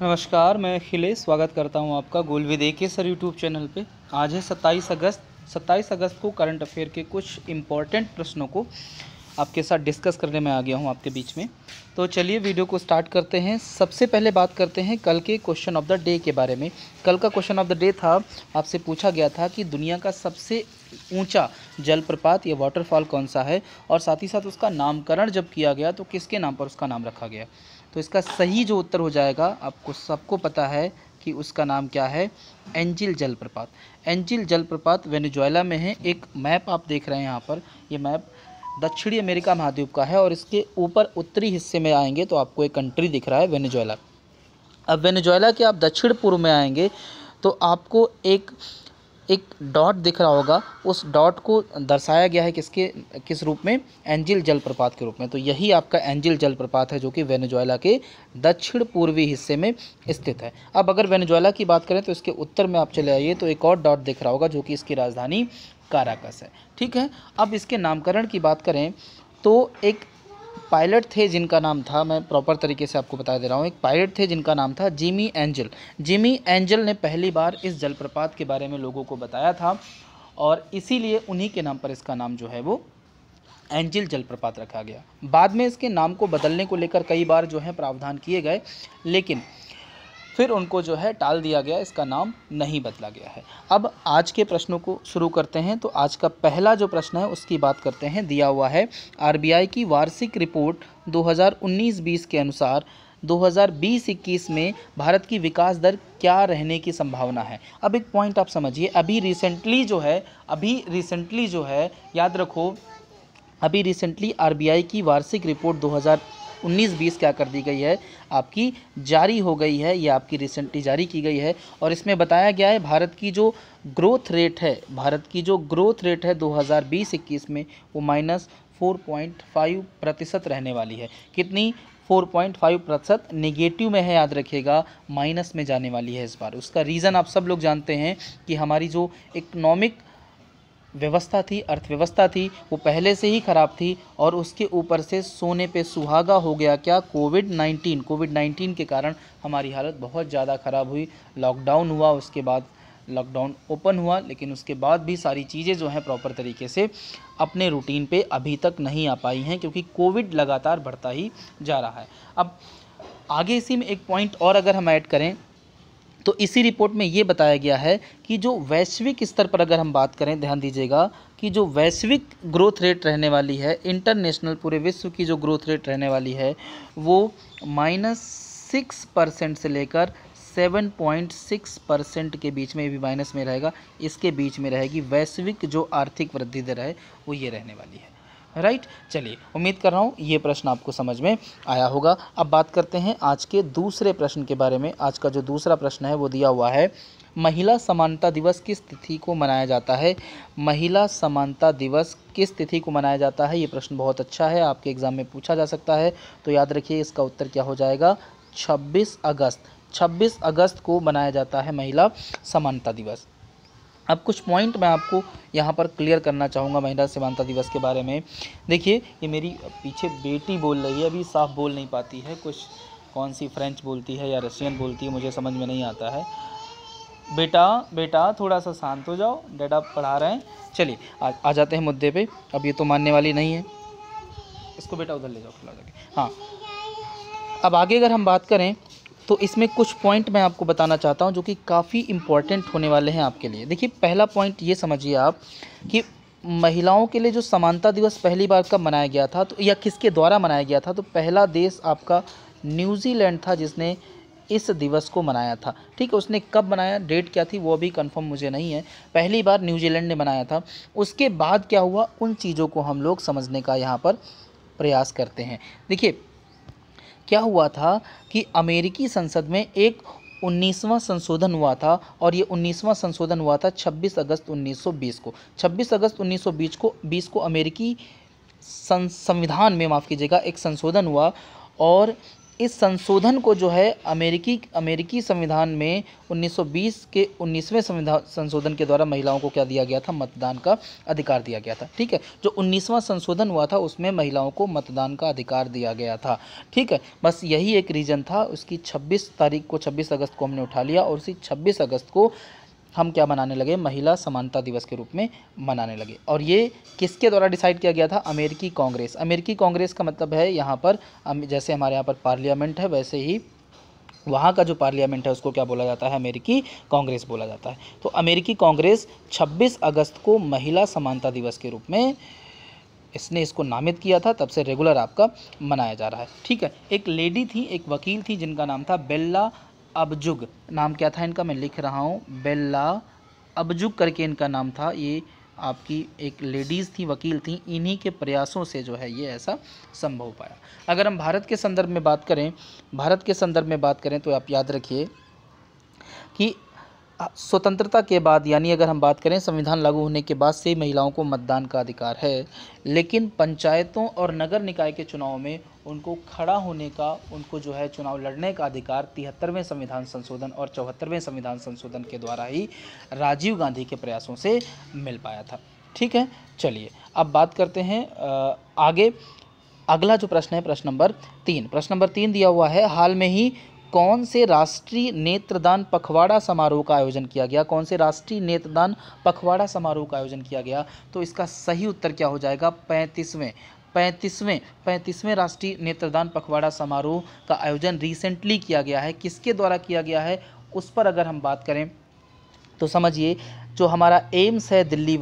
नमस्कार, मैं अखिलेश स्वागत करता हूं आपका goal with AK sir YouTube channel पे। आज है 27 अगस्त को करंट अफेयर के कुछ इम्पॉर्टेंट प्रश्नों को आपके साथ डिस्कस करने में आ गया हूं आपके बीच में। तो चलिए वीडियो को स्टार्ट करते हैं। सबसे पहले बात करते हैं कल के क्वेश्चन ऑफ द डे के बारे में। कल का क्वेश्चन ऑफ द डे था, आपसे पूछा गया था कि दुनिया का सबसे ऊंचा जलप्रपात या वाटरफॉल कौन सा है, और साथ ही साथ उसका नामकरण जब किया गया तो किसके नाम पर उसका नाम रखा गया। तो इसका सही जो उत्तर हो जाएगा, आपको सबको पता है कि उसका नाम क्या है, एंजिल जलप्रपात। एंजिल जलप्रपात वेनेजुएला में है। एक मैप आप देख रहे हैं यहाँ पर, ये मैप दक्षिणी अमेरिका महाद्वीप का है और इसके ऊपर उत्तरी हिस्से में आएंगे तो आपको एक कंट्री दिख रहा है, वेनेजुएला। अब वेनेजुएला के आप दक्षिण पूर्व में आएंगे तो आपको एक डॉट दिख रहा होगा। उस डॉट को दर्शाया गया है किस रूप में, एंजिल जलप्रपात के रूप में। तो यही आपका एंजिल जलप्रपात है जो कि वेनेजुएला के दक्षिण पूर्वी हिस्से में स्थित है। अब अगर वेनेजुएला की बात करें तो इसके उत्तर में आप चले आइए तो एक और डॉट दिख रहा होगा जो कि इसकी राजधानी काराकस है। ठीक है, अब इसके नामकरण की बात करें तो एक पायलट थे जिनका नाम था, मैं प्रॉपर तरीके से आपको बता दे रहा हूँ, एक पायलट थे जिनका नाम था जिमी एंजल। जिमी एंजल ने पहली बार इस जलप्रपात के बारे में लोगों को बताया था और इसीलिए उन्हीं के नाम पर इसका नाम जो है वो एंजिल जलप्रपात रखा गया। बाद में इसके नाम को बदलने को लेकर कई बार जो है प्रावधान किए गए, लेकिन फिर उनको जो है टाल दिया गया, इसका नाम नहीं बदला गया है। अब आज के प्रश्नों को शुरू करते हैं। तो आज का पहला जो प्रश्न है उसकी बात करते हैं। दिया हुआ है, RBI की वार्षिक रिपोर्ट 2019-20 के अनुसार 2020-21 में भारत की विकास दर क्या रहने की संभावना है। अब एक पॉइंट आप समझिए, अभी रिसेंटली जो है याद रखो, अभी रिसेंटली RBI की वार्षिक रिपोर्ट 2019-20 क्या कर दी गई है, आपकी जारी हो गई है। ये आपकी रिसेंटली जारी की गई है और इसमें बताया गया है भारत की जो ग्रोथ रेट है 2020-21 में वो -4.5% रहने वाली है। कितनी? 4.5% नेगेटिव में है, याद रखिएगा, माइनस में जाने वाली है इस बार। उसका रीज़न आप सब लोग जानते हैं कि हमारी जो इकोनॉमिक व्यवस्था थी, अर्थव्यवस्था थी, वो पहले से ही ख़राब थी और उसके ऊपर से सोने पे सुहागा हो गया क्या, कोविड-19 के कारण हमारी हालत बहुत ज़्यादा ख़राब हुई। लॉकडाउन हुआ, उसके बाद लॉकडाउन ओपन हुआ, लेकिन उसके बाद भी सारी चीज़ें जो हैं प्रॉपर तरीके से अपने रूटीन पे अभी तक नहीं आ पाई हैं, क्योंकि कोविड लगातार बढ़ता ही जा रहा है। अब आगे इसी में एक पॉइंट और अगर हम ऐड करें तो इसी रिपोर्ट में ये बताया गया है कि जो वैश्विक स्तर पर अगर हम बात करें, ध्यान दीजिएगा, कि जो वैश्विक ग्रोथ रेट रहने वाली है, इंटरनेशनल पूरे विश्व की जो ग्रोथ रेट रहने वाली है वो -6% से लेकर 7.6% के बीच में, भी माइनस में रहेगा, इसके बीच में रहेगी वैश्विक जो आर्थिक वृद्धि दर है वो ये रहने वाली है। राइट, चलिए, उम्मीद कर रहा हूँ ये प्रश्न आपको समझ में आया होगा। अब बात करते हैं आज के दूसरे प्रश्न के बारे में। आज का जो दूसरा प्रश्न है वो दिया हुआ है, महिला समानता दिवस किस तिथि को मनाया जाता है। महिला समानता दिवस किस तिथि को मनाया जाता है, ये प्रश्न बहुत अच्छा है, आपके एग्ज़ाम में पूछा जा सकता है। तो याद रखिए इसका उत्तर क्या हो जाएगा, 26 अगस्त को मनाया जाता है महिला समानता दिवस। अब कुछ पॉइंट मैं आपको यहाँ पर क्लियर करना चाहूँगा महिला समानता दिवस के बारे में। देखिए, ये मेरी पीछे बेटी बोल रही है, अभी साफ बोल नहीं पाती है, कुछ कौन सी फ्रेंच बोलती है या रशियन बोलती है, मुझे समझ में नहीं आता है। बेटा थोड़ा सा शांत हो जाओ, डैडा पढ़ा रहे हैं। चलिए आ जाते हैं मुद्दे पे। अब ये तो मानने वाली नहीं है, इसको बेटा उधर ले जाओ खिला जाके। हाँ, अब आगे अगर हम बात करें तो इसमें कुछ पॉइंट मैं आपको बताना चाहता हूं जो कि काफ़ी इम्पॉर्टेंट होने वाले हैं आपके लिए। देखिए, पहला पॉइंट ये समझिए आप कि महिलाओं के लिए जो समानता दिवस पहली बार कब मनाया गया था, तो या किसके द्वारा मनाया गया था, तो पहला देश आपका न्यूजीलैंड था जिसने इस दिवस को मनाया था। ठीक है, उसने कब मनाया, डेट क्या थी वो अभी कंफर्म मुझे नहीं है, पहली बार न्यूजीलैंड ने मनाया था। उसके बाद क्या हुआ, उन चीज़ों को हम लोग समझने का यहाँ पर प्रयास करते हैं। देखिए, क्या हुआ था कि अमेरिकी संसद में एक 19वां संशोधन हुआ था और ये 19वां संशोधन हुआ था 26 अगस्त 1920 को। 26 अगस्त 1920 को अमेरिकी संविधान में, माफ़ कीजिएगा, एक संशोधन हुआ और इस संशोधन को जो है अमेरिकी संविधान में 1920 के 19वें संविधान संशोधन के द्वारा महिलाओं को क्या दिया गया था, मतदान का अधिकार दिया गया था। ठीक है, जो 19वां संशोधन हुआ था उसमें महिलाओं को मतदान का अधिकार दिया गया था। ठीक है, बस यही एक रीज़न था। उसकी 26 तारीख को, 26 अगस्त को हमने उठा लिया और उसी 26 अगस्त को हम क्या मनाने लगे, महिला समानता दिवस के रूप में मनाने लगे। और ये किसके द्वारा डिसाइड किया गया था, अमेरिकी कांग्रेस। अमेरिकी कांग्रेस का मतलब है यहाँ पर जैसे हमारे यहाँ पर पार्लियामेंट है वैसे ही वहाँ का जो पार्लियामेंट है उसको क्या बोला जाता है, अमेरिकी कांग्रेस बोला जाता है। तो अमेरिकी कांग्रेस 26 अगस्त को महिला समानता दिवस के रूप में इसको नामित किया था, तब से रेगुलर आपका मनाया जा रहा है। ठीक है, एक लेडी थी, एक वकील थी जिनका नाम था बेल्ला अबजुग। नाम क्या था इनका, मैं लिख रहा हूँ, बेल्ला अबजुग करके इनका नाम था। ये आपकी एक लेडीज़ थी, वकील थी। इन्हीं के प्रयासों से जो है ये ऐसा संभव पाया। अगर हम भारत के संदर्भ में बात करें तो आप याद रखिए कि स्वतंत्रता के बाद, यानी अगर हम बात करें संविधान लागू होने के बाद से महिलाओं को मतदान का अधिकार है, लेकिन पंचायतों और नगर निकाय के चुनाव में उनको खड़ा होने का, उनको जो है चुनाव लड़ने का अधिकार 73वें संविधान संशोधन और 74वें संविधान संशोधन के द्वारा ही राजीव गांधी के प्रयासों से मिल पाया था। ठीक है, चलिए अब बात करते हैं आगे। अगला जो प्रश्न है प्रश्न नंबर 3 दिया हुआ है, हाल में ही कौन से राष्ट्रीय नेत्रदान पखवाड़ा समारोह का आयोजन किया गया, कौन से राष्ट्रीय नेत्रदान पखवाड़ा समारोह का आयोजन किया गया। तो इसका सही उत्तर क्या हो जाएगा, 35वें राष्ट्रीय नेत्रदान पखवाड़ा समारोह का आयोजन रिसेंटली किया गया है। किसके द्वारा किया गया है उस पर अगर हम बात करें तो समझिए, जो हमारा एम्स है दिल्ली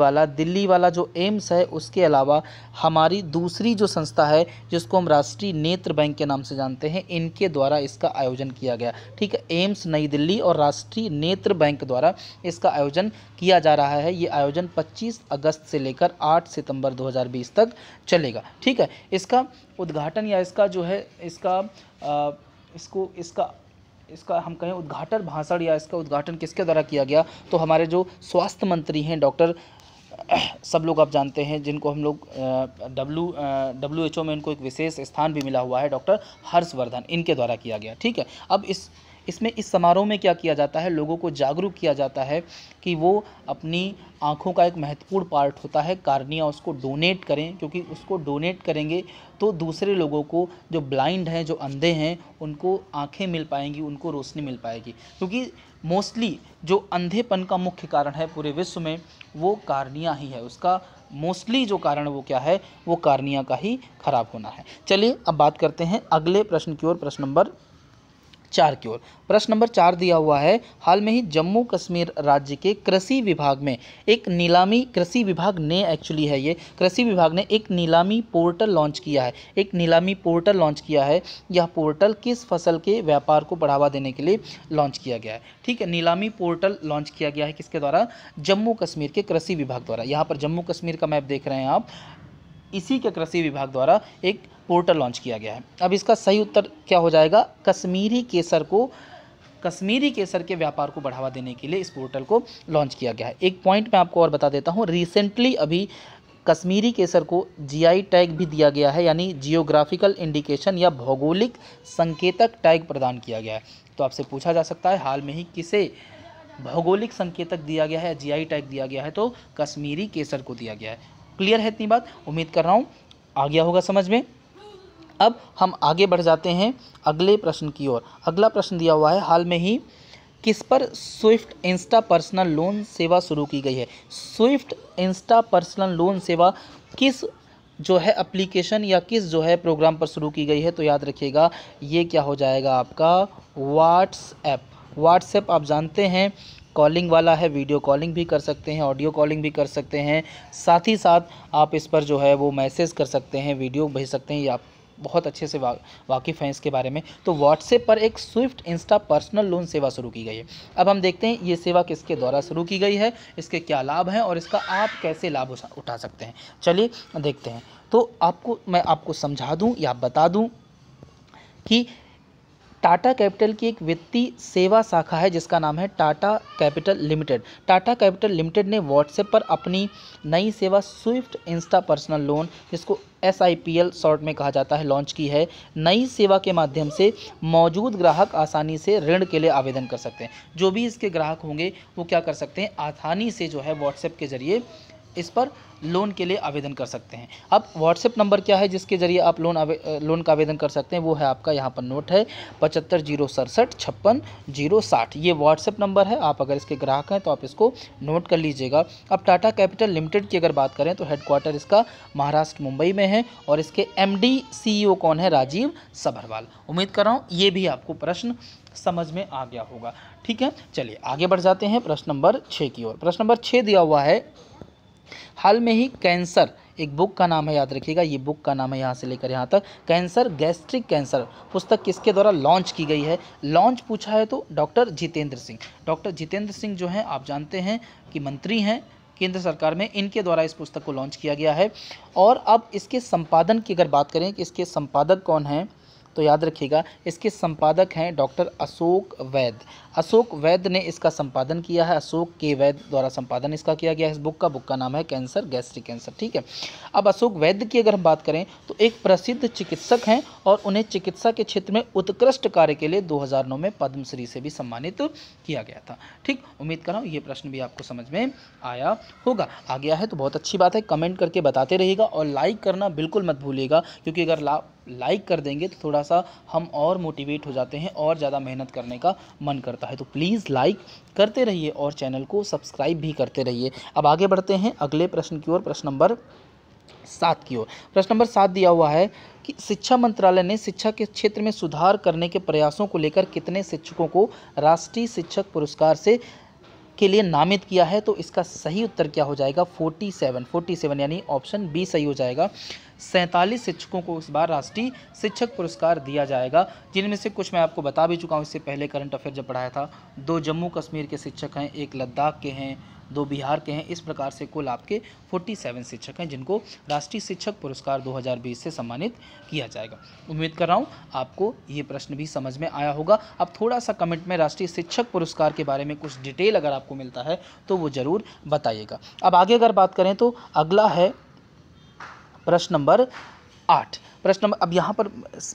वाला जो एम्स है, उसके अलावा हमारी दूसरी जो संस्था है जिसको हम राष्ट्रीय नेत्र बैंक के नाम से जानते हैं, इनके द्वारा इसका आयोजन किया गया। ठीक है, एम्स नई दिल्ली और राष्ट्रीय नेत्र बैंक द्वारा इसका आयोजन किया जा रहा है। ये आयोजन 25 अगस्त से लेकर 8 सितंबर 2020 तक चलेगा। ठीक है, इसका उद्घाटन या इसका जो है इसका हम कहें उद्घाटन भाषण या इसका उद्घाटन किसके द्वारा किया गया, तो हमारे जो स्वास्थ्य मंत्री हैं डॉक्टर, सब लोग आप जानते हैं जिनको हम लोग WHO में इनको एक विशेष स्थान भी मिला हुआ है, डॉक्टर हर्षवर्धन, इनके द्वारा किया गया। ठीक है, अब इस समारोह में क्या किया जाता है, लोगों को जागरूक किया जाता है कि वो अपनी आँखों का एक महत्वपूर्ण पार्ट होता है कार्निया, उसको डोनेट करें, क्योंकि उसको डोनेट करेंगे तो दूसरे लोगों को, जो ब्लाइंड हैं, जो अंधे हैं, उनको आँखें मिल पाएंगी, उनको रोशनी मिल पाएगी। क्योंकि मोस्टली जो अंधेपन का मुख्य कारण है पूरे विश्व में वो कार्निया ही है, उसका मोस्टली जो कारण वो क्या है, वो कार्निया का ही खराब होना है। चलिए अब बात करते हैं अगले प्रश्न की ओर, प्रश्न नंबर 4 की ओर। प्रश्न नंबर 4 दिया हुआ है, हाल में ही जम्मू कश्मीर राज्य के कृषि विभाग में एक नीलामी, कृषि विभाग ने एक्चुअली है ये, कृषि विभाग ने एक नीलामी पोर्टल लॉन्च किया है। यह पोर्टल किस फसल के व्यापार को बढ़ावा देने के लिए लॉन्च किया गया है। ठीक है, नीलामी पोर्टल लॉन्च किया गया है किसके द्वारा, जम्मू कश्मीर के कृषि विभाग द्वारा। यहाँ पर जम्मू कश्मीर का मैप देख रहे हैं आप, इसी के कृषि विभाग द्वारा एक पोर्टल लॉन्च किया गया है। अब इसका सही उत्तर क्या हो जाएगा, कश्मीरी केसर के व्यापार को बढ़ावा देने के लिए इस पोर्टल को लॉन्च किया गया है। एक पॉइंट मैं आपको और बता देता हूँ, रिसेंटली अभी कश्मीरी केसर को GI टैग भी दिया गया है, यानी जियोग्राफिकल इंडिकेशन या भौगोलिक संकेतक टैग प्रदान किया गया है। तो आपसे पूछा जा सकता है हाल में ही किसे भौगोलिक संकेतक दिया गया है, GI टैग दिया गया है, तो कश्मीरी केसर को दिया गया है। क्लियर है इतनी बात, उम्मीद कर रहा हूँ आ गया होगा समझ में। अब हम आगे बढ़ जाते हैं अगले प्रश्न की ओर। अगला प्रश्न दिया हुआ है, हाल में ही किस पर स्विफ्ट इंस्टा पर्सनल लोन सेवा शुरू की गई है। स्विफ्ट इंस्टा पर्सनल लोन सेवा किस जो है एप्लीकेशन या किस जो है प्रोग्राम पर शुरू की गई है, तो याद रखिएगा ये क्या हो जाएगा आपका व्हाट्सएप। आप जानते हैं कॉलिंग वाला है, वीडियो कॉलिंग भी कर सकते हैं, ऑडियो कॉलिंग भी कर सकते हैं, साथ ही साथ आप इस पर जो है वो मैसेज कर सकते हैं, वीडियो भेज सकते हैं, ये आप बहुत अच्छे से वाकिफ़ हैं इसके बारे में। तो व्हाट्सएप पर एक स्विफ्ट इंस्टा पर्सनल लोन सेवा शुरू की गई है। अब हम देखते हैं ये सेवा किसके द्वारा शुरू की गई है, इसके क्या लाभ हैं और इसका आप कैसे लाभ उठा सकते हैं। चलिए देखते हैं। तो मैं आपको समझा दूं या बता दूं कि टाटा कैपिटल की एक वित्तीय सेवा शाखा है जिसका नाम है Tata capital limited. Tata capital limited ने व्हाट्सएप पर अपनी नई सेवा स्विफ्ट इंस्टा पर्सनल लोन, जिसको SIPL शॉर्ट में कहा जाता है, लॉन्च की है। नई सेवा के माध्यम से मौजूद ग्राहक आसानी से ऋण के लिए आवेदन कर सकते हैं। जो भी इसके ग्राहक होंगे वो क्या कर सकते हैं, आसानी से जो है व्हाट्सएप के जरिए इस पर लोन के लिए आवेदन कर सकते हैं। अब व्हाट्सएप नंबर क्या है जिसके ज़रिए आप लोन का आवेदन कर सकते हैं, वो है आपका यहाँ पर नोट है 75066560। ये व्हाट्सएप नंबर है। आप अगर इसके ग्राहक हैं तो आप इसको नोट कर लीजिएगा। अब टाटा कैपिटल लिमिटेड की अगर बात करें तो हेडक्वार्टर इसका महाराष्ट्र मुंबई में है और इसके MD CEO कौन है, राजीव सभरवाल। उम्मीद कर रहा हूँ ये भी आपको प्रश्न समझ में आ गया होगा। ठीक है, चलिए आगे बढ़ जाते हैं प्रश्न नंबर 6 की ओर। प्रश्न नंबर 6 दिया हुआ है, हाल में ही कैंसर, एक बुक का नाम है, याद रखिएगा ये बुक का नाम है यहाँ से लेकर यहाँ तक, कैंसर गैस्ट्रिक कैंसर पुस्तक किसके द्वारा लॉन्च की गई है। लॉन्च पूछा है तो डॉक्टर जितेंद्र सिंह। डॉक्टर जितेंद्र सिंह जो हैं आप जानते हैं कि मंत्री हैं केंद्र सरकार में, इनके द्वारा इस पुस्तक को लॉन्च किया गया है। और अब इसके संपादन की अगर बात करें कि इसके संपादक कौन हैं, तो याद रखिएगा इसके संपादक हैं डॉक्टर अशोक वैद। अशोक वैद ने इसका संपादन किया है, अशोक के वैद द्वारा संपादन इसका किया गया है। इस बुक का नाम है कैंसर गैस्ट्रिक कैंसर। ठीक है, अब अशोक वैद की अगर हम बात करें तो एक प्रसिद्ध चिकित्सक हैं और उन्हें चिकित्सा के क्षेत्र में उत्कृष्ट कार्य के लिए 2009 में पद्मश्री से भी सम्मानित किया गया था। ठीक, उम्मीद कर रहा हूँ ये प्रश्न भी आपको समझ में आया होगा। आ गया है तो बहुत अच्छी बात है, कमेंट करके बताते रहिएगा और लाइक करना बिल्कुल मत भूलिएगा, क्योंकि अगर लाइक कर देंगे तो थोड़ा सा हम और मोटिवेट हो जाते हैं और ज़्यादा मेहनत करने का मन करता है। तो प्लीज़ लाइक करते रहिए और चैनल को सब्सक्राइब भी करते रहिए। अब आगे बढ़ते हैं अगले प्रश्न की ओर, प्रश्न नंबर 7 की ओर। प्रश्न नंबर 7 दिया हुआ है कि शिक्षा मंत्रालय ने शिक्षा के क्षेत्र में सुधार करने के प्रयासों को लेकर कितने शिक्षकों को राष्ट्रीय शिक्षक पुरस्कार से के लिए नामित किया है। तो इसका सही उत्तर क्या हो जाएगा, 47 यानी ऑप्शन बी सही हो जाएगा। 47 शिक्षकों को इस बार राष्ट्रीय शिक्षक पुरस्कार दिया जाएगा, जिनमें से कुछ मैं आपको बता भी चुका हूँ इससे पहले करंट अफेयर जब पढ़ाया था। 2 जम्मू कश्मीर के शिक्षक हैं, 1 लद्दाख के हैं, 2 बिहार के हैं। इस प्रकार से कुल आपके 47 शिक्षक हैं जिनको राष्ट्रीय शिक्षक पुरस्कार 2020 से सम्मानित किया जाएगा। उम्मीद कर रहा हूँ आपको ये प्रश्न भी समझ में आया होगा। अब थोड़ा सा कमेंट में राष्ट्रीय शिक्षक पुरस्कार के बारे में कुछ डिटेल अगर आपको मिलता है तो वो ज़रूर बताइएगा। अब आगे अगर बात करें तो अगला है प्रश्न नंबर 8। प्रश्न नंबर, अब यहाँ पर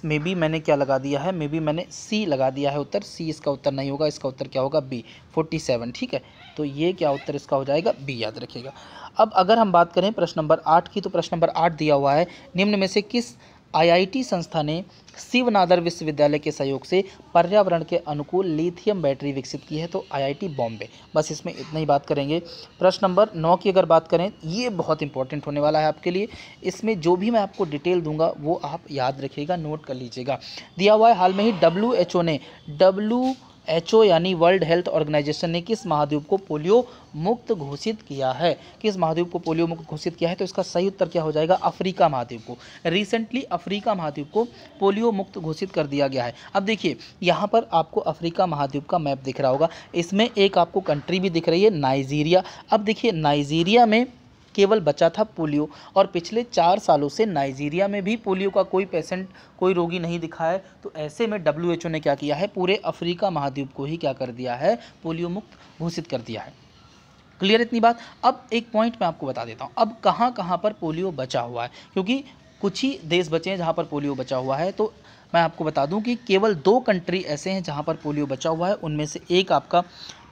मे बी मैंने क्या लगा दिया है, मे बी मैंने सी लगा दिया है उत्तर। सी इसका उत्तर नहीं होगा, इसका उत्तर क्या होगा, बी 47। ठीक है, तो ये क्या उत्तर इसका हो जाएगा, बी, याद रखिएगा। अब अगर हम बात करें प्रश्न नंबर 8 की, तो प्रश्न नंबर 8 दिया हुआ है, निम्न में से किस IIT संस्था ने शिवनादर विश्वविद्यालय के सहयोग से पर्यावरण के अनुकूल लिथियम बैटरी विकसित की है। तो IIT बॉम्बे। बस इसमें इतना ही बात करेंगे। प्रश्न नंबर 9 की अगर बात करें, ये बहुत इंपॉर्टेंट होने वाला है आपके लिए। इसमें जो भी मैं आपको डिटेल दूंगा वो आप याद रखिएगा, नोट कर लीजिएगा। दिया हुआ है, हाल में ही WHO ने WHO यानी वर्ल्ड हेल्थ ऑर्गेनाइजेशन ने किस महाद्वीप को पोलियो मुक्त घोषित किया है। किस महाद्वीप को पोलियो मुक्त घोषित किया है, तो इसका सही उत्तर क्या हो जाएगा, अफ्रीका महाद्वीप को। रिसेंटली अफ्रीका महाद्वीप को पोलियो मुक्त घोषित कर दिया गया है। अब देखिए यहाँ पर आपको अफ्रीका महाद्वीप का मैप दिख रहा होगा, इसमें एक आपको कंट्री भी दिख रही है, नाइजीरिया। अब देखिए नाइजीरिया में केवल बचा था पोलियो, और पिछले 4 सालों से नाइजीरिया में भी पोलियो का कोई पेशेंट, कोई रोगी नहीं दिखा है। तो ऐसे में WHO ने क्या किया है, पूरे अफ्रीका महाद्वीप को ही क्या कर दिया है, पोलियो मुक्त घोषित कर दिया है। क्लियर इतनी बात। अब एक पॉइंट मैं आपको बता देता हूँ, अब कहाँ कहाँ पर पोलियो बचा हुआ है, क्योंकि कुछ ही देश बचे हैं जहाँ पर पोलियो बचा हुआ है। तो मैं आपको बता दूँ कि केवल 2 कंट्री ऐसे हैं जहाँ पर पोलियो बचा हुआ है, उनमें से एक आपका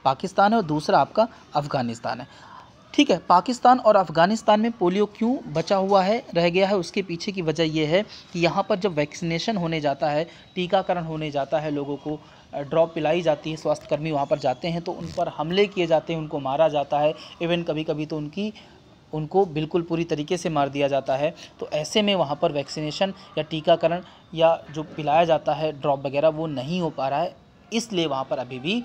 पाकिस्तान है और दूसरा आपका अफ़गानिस्तान है। ठीक है, पाकिस्तान और अफ़गानिस्तान में पोलियो क्यों बचा हुआ है, रह गया है, उसके पीछे की वजह यह है कि यहाँ पर जब वैक्सीनेशन होने जाता है, टीकाकरण होने जाता है, लोगों को ड्रॉप पिलाई जाती है, स्वास्थ्यकर्मी वहाँ पर जाते हैं तो उन पर हमले किए जाते हैं, उनको मारा जाता है। इवन कभी कभी तो उनको बिल्कुल पूरी तरीके से मार दिया जाता है। तो ऐसे में वहाँ पर वैक्सीनेशन या टीकाकरण या जो पिलाया जाता है ड्रॉप वगैरह वो नहीं हो पा रहा है, इसलिए वहाँ पर अभी भी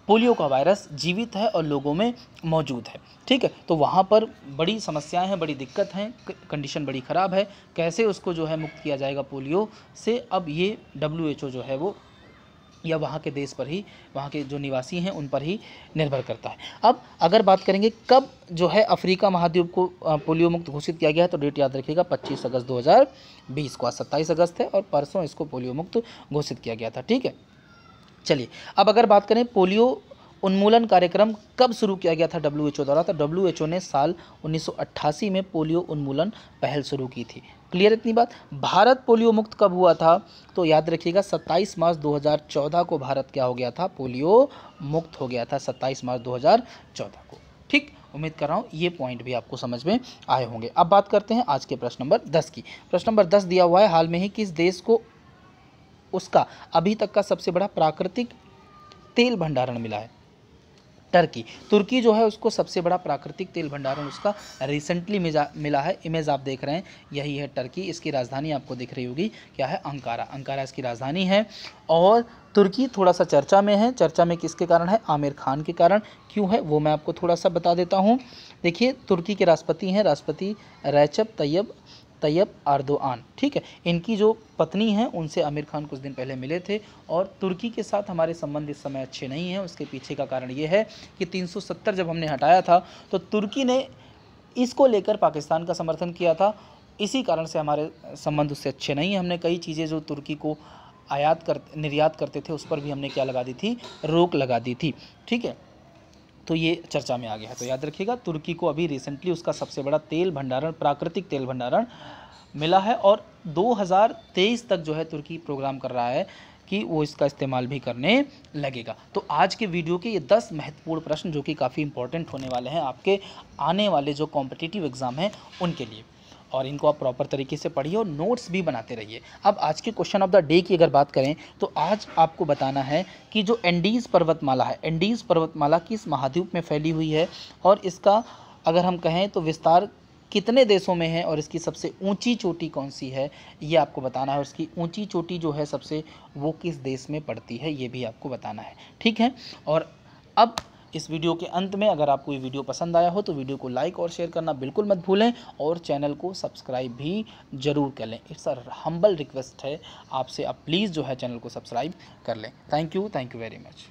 पोलियो का वायरस जीवित है और लोगों में मौजूद है। ठीक है, तो वहाँ पर बड़ी समस्याएं हैं, बड़ी दिक्कत हैं, कंडीशन बड़ी ख़राब है। कैसे उसको जो है मुक्त किया जाएगा पोलियो से, अब ये WHO जो है वो या वहाँ के देश पर ही, वहाँ के जो निवासी हैं उन पर ही निर्भर करता है। अब अगर बात करेंगे कब जो है अफ्रीका महाद्वीप को पोलियो मुक्त घोषित किया गया है, तो डेट याद रखिएगा 25 अगस्त 2020 को। आज 27 अगस्त है और परसों इसको पोलियो मुक्त घोषित किया गया था। ठीक है, चलिए अब अगर बात करें पोलियो उन्मूलन कार्यक्रम कब शुरू किया गया था WHO द्वारा, तो WHO ने साल 1988 में पोलियो उन्मूलन पहल शुरू की थी। क्लियर इतनी बात। भारत पोलियो मुक्त कब हुआ था, तो याद रखिएगा 27 मार्च 2014 को भारत क्या हो गया था, पोलियो मुक्त हो गया था 27 मार्च 2014 को। ठीक, उम्मीद कर रहा हूँ ये पॉइंट भी आपको समझ में आए होंगे। अब बात करते हैं आज के प्रश्न नंबर 10 की। प्रश्न नंबर 10 दिया हुआ है, हाल में ही किस देश को उसका अभी तक का सबसे बड़ा प्राकृतिक तेल भंडारण मिला है? टर्की। तुर्की जो है उसको सबसे बड़ा प्राकृतिक तेल भंडारण उसका रिसेंटली मिला है। इमेज आप देख रहे हैं, यही है टर्की। इसकी राजधानी आपको दिख रही होगी, क्या है, अंकारा। अंकारा इसकी राजधानी है। और तुर्की थोड़ा सा चर्चा में है। चर्चा में किसके कारण है? आमिर खान के कारण। क्यों है वो मैं आपको थोड़ा सा बता देता हूँ। देखिए, तुर्की के राष्ट्रपति हैं राष्ट्रपति रेचेप तैयब एर्दोआन। ठीक है, इनकी जो पत्नी हैं उनसे आमिर खान कुछ दिन पहले मिले थे। और तुर्की के साथ हमारे संबंध इस समय अच्छे नहीं हैं। उसके पीछे का कारण ये है कि 370 जब हमने हटाया था तो तुर्की ने इसको लेकर पाकिस्तान का समर्थन किया था। इसी कारण से हमारे संबंध उससे अच्छे नहीं हैं। हमने कई चीज़ें जो तुर्की को निर्यात करते थे उस पर भी हमने क्या लगा दी थी, रोक लगा दी थी। ठीक है, तो ये चर्चा में आ गया है। तो याद रखिएगा, तुर्की को अभी रिसेंटली उसका सबसे बड़ा तेल भंडारण, प्राकृतिक तेल भंडारण मिला है। और 2023 तक जो है तुर्की प्रोग्राम कर रहा है कि वो इसका इस्तेमाल भी करने लगेगा। तो आज के वीडियो के ये 10 महत्वपूर्ण प्रश्न जो कि काफ़ी इंपॉर्टेंट होने वाले हैं आपके आने वाले जो कॉम्पिटिटिव एग्ज़ाम हैं उनके लिए, और इनको आप प्रॉपर तरीके से पढ़िए और नोट्स भी बनाते रहिए। अब आज के क्वेश्चन ऑफ द डे की अगर बात करें तो आज आपको बताना है कि जो एंडीज़ पर्वतमाला है, एंडीज़ पर्वतमाला किस महाद्वीप में फैली हुई है और इसका अगर हम कहें तो विस्तार कितने देशों में है और इसकी सबसे ऊंची चोटी कौन सी है, ये आपको बताना है। और इसकी ऊंची चोटी जो है सबसे, वो किस देश में पड़ती है, ये भी आपको बताना है। ठीक है, और अब इस वीडियो के अंत में अगर आपको ये वीडियो पसंद आया हो तो वीडियो को लाइक और शेयर करना बिल्कुल मत भूलें और चैनल को सब्सक्राइब भी ज़रूर कर लें। इट्स अ हम्बल रिक्वेस्ट है आपसे, आप प्लीज़ जो है चैनल को सब्सक्राइब कर लें। Thank you very much.